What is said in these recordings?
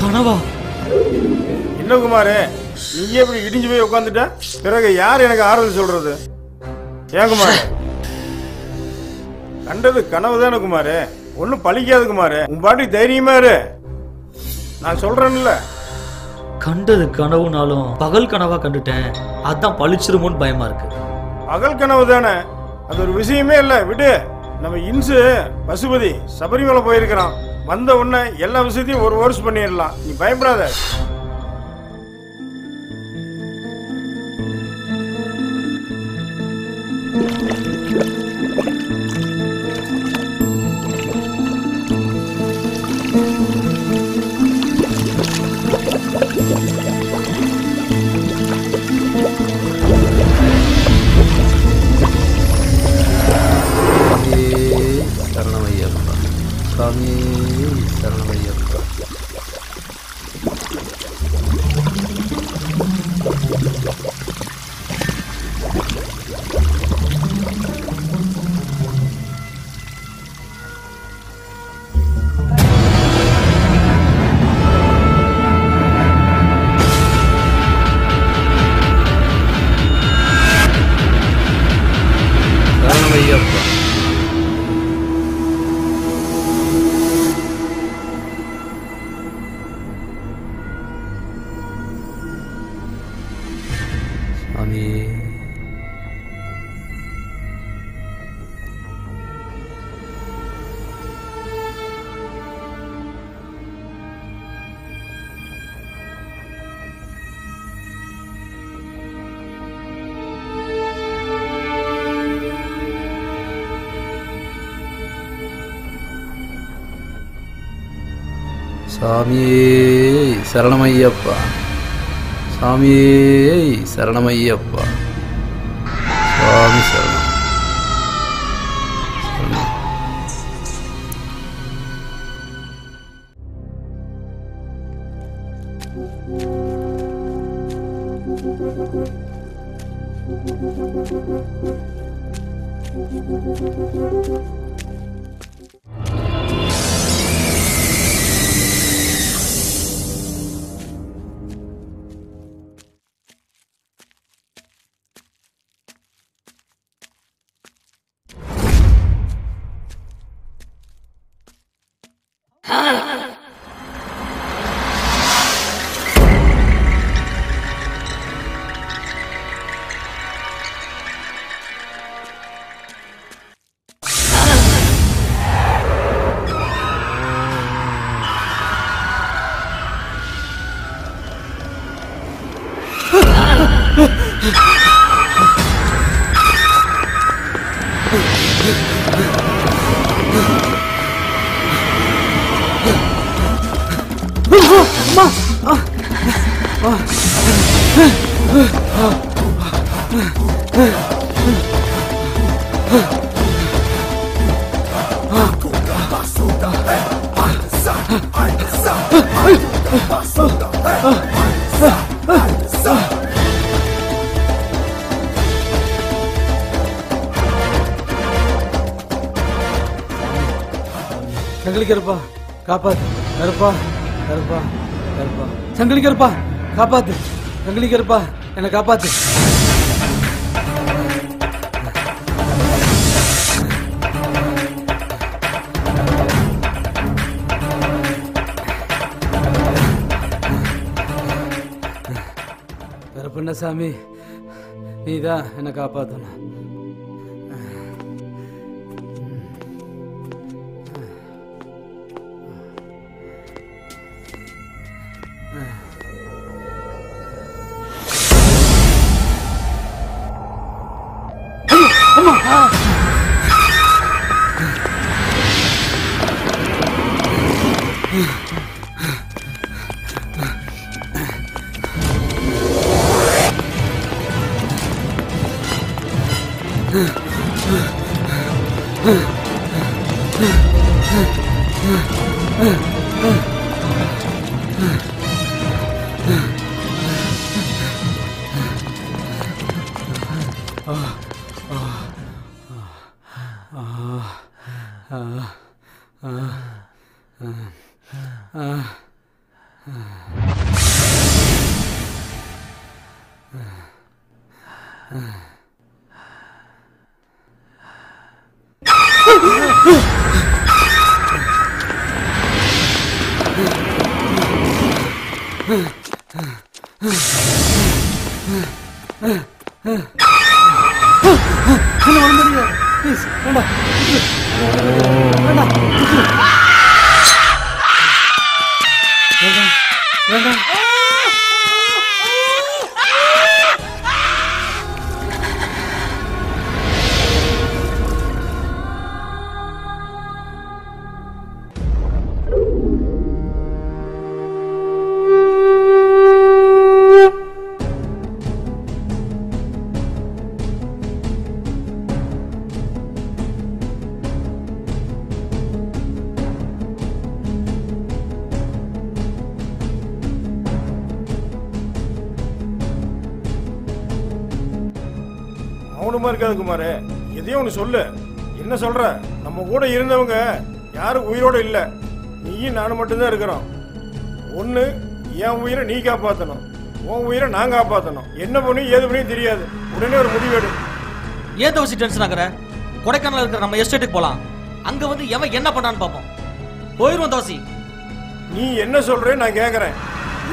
கனவா? என்ன குமார், நீயே இப்படி இடிஞ்சு போய் உட்காந்துட்ட? பிறகு யார் எனக்கு ஆறுதல் சொல்றது? ஏன் குமார், கண்டது கனவு தானே குமார், ஒன்றும் பழிக்காது குமார். உன் பாட்டி தைரியமா இரு, நான் சொல்றேன்ல. கண்டது கனவுனாலும் பகல் கனவா கண்டுட்டேன், அதான் பழிச்சிருமோன்னு பயமா இருக்கு. பகல் கனவு தானே, அது ஒரு விஷயமே இல்லை, விடு. நம்ம இன்சு பசுபதி சபரிமலை போயிருக்கிறான், வந்த உடனே எல்லா விஷயத்தையும் ஒரு வருஷம் பண்ணிடலாம், நீ பயப்படாத. சரணமையப்பா சாமி, சரணமையப்பா. சரணமையப்பா. சாமி, சாமியே சரணமையப்பா, சாமியே சரணமையப்பா, சாமி சரணம். சங்கிலிக்கருப்பா காப்பாத்து, கருப்பா கருப்பா கருப்பா, சங்கிலிக்கருப்பா காப்பாத்து, சங்கிலிக்கருப்பா என்னை காப்பாத்து. கருப்பண்ணசாமி, நீதான் என்னை காப்பாத்தணும். என்ன வந்துடுங்க ப்ளீஸ். வேண்டாம் வேண்டாம் வேண்டாம் வேண்டாம். அவனுமா இருக்காது குமார், எதையும் ஒன்று சொல்லு. என்ன சொல்ற? நம்ம கூட இருந்தவங்க யாரும் உயிரோட இல்லை, நீயும் நானும் மட்டும்தான் இருக்கிறோம். ஒன்று என் உயிரை நீ காப்பாற்றணும், உன் உயிரை நான் காப்பாற்றணும். என்ன பண்ணி ஏது பண்ணி தெரியாது, உடனே ஒரு முடிவெடு. ஏன் தவசி டென்ஷன் ஆகுற? கொடைக்கானல் இருக்கிற நம்ம எஸ்டேட்டுக்கு போலாம். அங்க வந்து எவன் என்ன பண்ணான்னு பார்ப்போம். போயிருவோம் தவசி. நீ என்ன சொல்றேன்னு நான் கேட்கறேன்.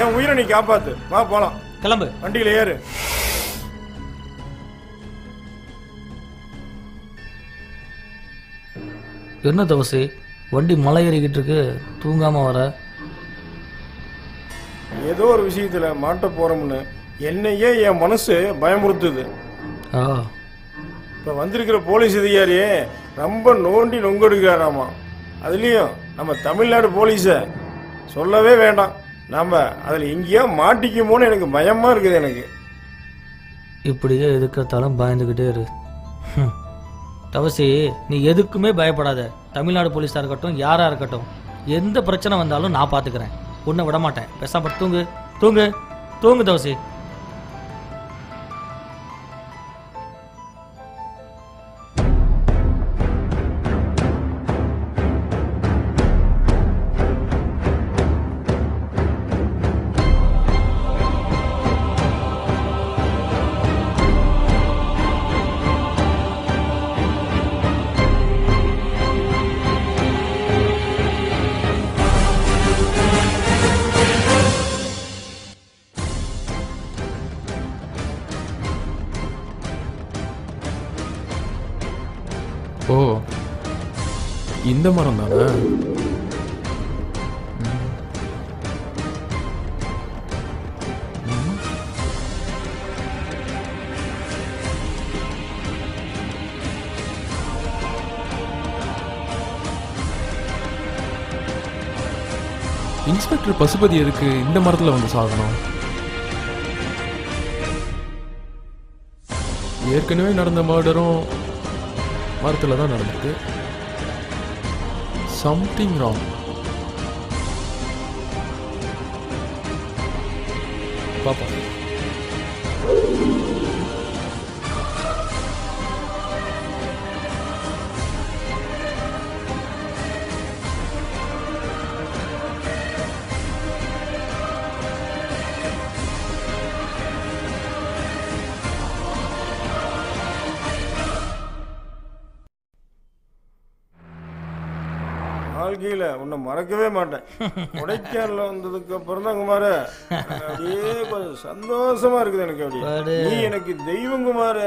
என் உயிரை நீ காப்பாத்து. வா போலாம். கிளம்பு. வண்டியில ஏறு. என்ன தவசி, வண்டி மலை ஏறிக்கிட்டு இருக்கு, தூங்காம வர? ஏதோ ஒரு விஷயத்துல மாட்ட போறோம்னு என்னையே என் மனசு பயமுறுத்துது. இப்ப வந்திருக்கிற போலீஸ் அதிகாரியே ரொம்ப நோண்டி நொங்கெடுக்கிறாராமா. அதுலயும் நம்ம தமிழ்நாடு போலீஸ சொல்லவே வேண்டாம். நாம அதுல எங்கேயோ மாட்டிக்குமோன்னு எனக்கு பயமா இருக்குது. எனக்கு இப்படியே எதுக்கத்தாலும் பயந்துகிட்டே இரு. தவசி, நீ எதுக்குமே பயப்படாத. தமிழ்நாடு போலீஸா இருக்கட்டும், யாரா இருக்கட்டும், எந்த பிரச்சனை வந்தாலும் நான் பாத்துக்கிறேன். உன்னை விட மாட்டேன். பேசாம தூங்கு தூங்கு தூங்கு தவசி. ஓ, இந்த மரம் தானே? இன்ஸ்பெக்டர் பசுபதி எதுக்கு இந்த மரத்தில் வந்து சாகணும்? ஏற்கனவே நடந்த மர்டரும் மரத்தில் தான் நடந்திருக்கு. Something wrong. பாப்பா, வாழ்க்கையில உன்னை மறக்கவே மாட்டேன். கொடைக்கானல வந்ததுக்கு அப்புறம் தான் குமார அப்படியே கொஞ்சம் சந்தோஷமா இருக்குது எனக்கு. அப்படியே நீ எனக்கு தெய்வம் குமார.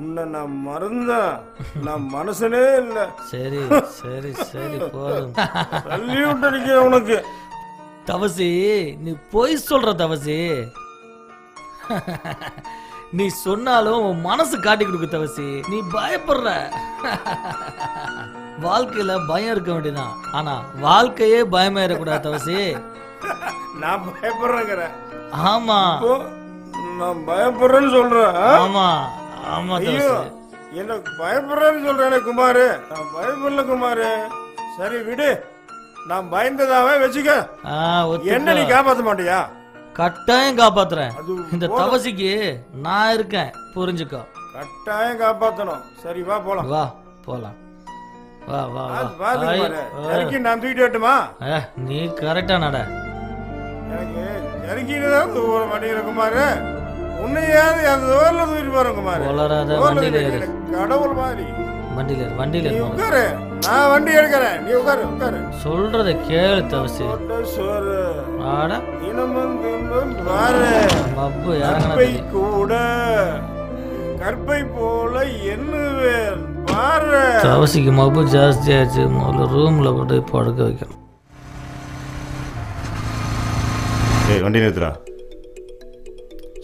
உன்னை நான் மறந்தா நான் மனசனே இல்ல. சரி சரி சரி, போதும். தள்ளி விட்டு உனக்கு. தவசி, நீ பொய் சொல்ற தவசி. நீ சொன்னாலும் உன் மனசு காட்டி கொடுக்கு தவசி. நீ பயப்படுற. வாழ்க்கையில பயம் இருக்க வேண்டியதான், ஆனா வாழ்க்கையே பயமா இருக்கக்கூடாது தவசி. நான் பயப்படுறேங்கிறேன். ஆமா, நான் பயப்படுறேன்னு சொல்றேன். ஆமா ஆமா தவசி. எனக்கு பயப்படுறேன்னு சொல்றேன் குமாரு. நான் பயப்படல குமாரு. சரி விடு, நான் பயந்ததாவே வச்சுக்க. என்ன நீ காப்பாற்ற மாட்டியா? கட்டாயம் காப்பாத்துறேன். இந்த தவசிக்கு நான் இருக்கேன், புரிஞ்சுக்கோ. கட்டாயம் காப்பாத்தணும். சரி வா போலாம். வா போலாம். வா வா வா பாத்து ஐ, குமாரே ஜர்க்கி நான் தூக்கிட்டு வரட்டுமா நீ கரெக்டா நட. எனக்கு ஜர்க்கின்னு தான் தூர மாட்டேங்கிற குமாரு உன்னையாவது அந்த தோரில் தூக்கிட்டு போறேன் குமாரு வளராத வண்டியில ஏறு. கடவுள் மாதிரி வண்டியில நீ ஏறு. உட்காரு நான் வண்டி எடுக்கிறேன் நீ உட்காரு சொல்றத கேளு தவசி. போட்ட சோறு ஆட தினமும் தினமும் பாரு மப்பு கற்பை இறங்கின கூட கற்பை போல எண்ணுவேன் பாரு தவசிக்கு மப்பு ஜாஸ்தி ஆச்சு. முதல்ல ரூம்ல போட்டு படுக்க வைக்கணும். ஏய் வண்டி நிறுத்துறா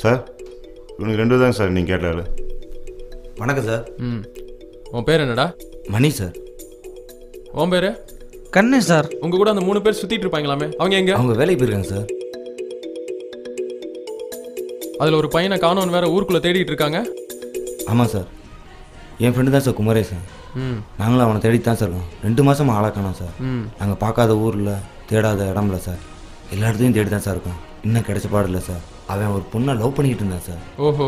சார் இவனுக்கு 2 தாங்க சார் நீங்கள் கேட்டாரு. வணக்கம் சார். ம் உன் பேர் என்னடா? மணி சார். உன் பேர்? கண்ணு சார். உங்க கூட அந்த 3 பேர் சுத்திட்டு இருப்பாங்களாமே, அவங்க எங்க? அவங்க வேலைக்கு போயிருக்காங்க சார். அதுல ஒரு பையனை காணோன்னு வேற ஊருக்குள்ள தேடிட்டு இருக்காங்க. ஆமாம் சார். என் ஃப்ரெண்டு தான் சார் குமரேசன். ம் நாங்களும் அவனை தேடிட்டு தான் சார் இருக்கோம். 2 மாதமாக ஆளாக்கணும் சார். ம் நாங்கள் பார்க்காத ஊரில் தேடாத இடம்ல சார். எல்லா இடத்தையும் தேடி தான் சார் இருக்கோம். இன்னும் கிடைச்ச பாடு இல்லை சார். அவன் ஒரு பொண்ணை லவ் பண்ணிக்கிட்டு இருந்தான் சார். ஓஹோ,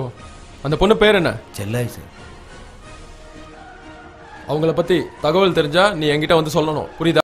அந்த பொண்ணு பேர் என்ன? செல்லாய் சார். அவங்கள பத்தி தகவல் தெரிஞ்சா நீ என்கிட்ட வந்து சொல்லணும், புரியுதா?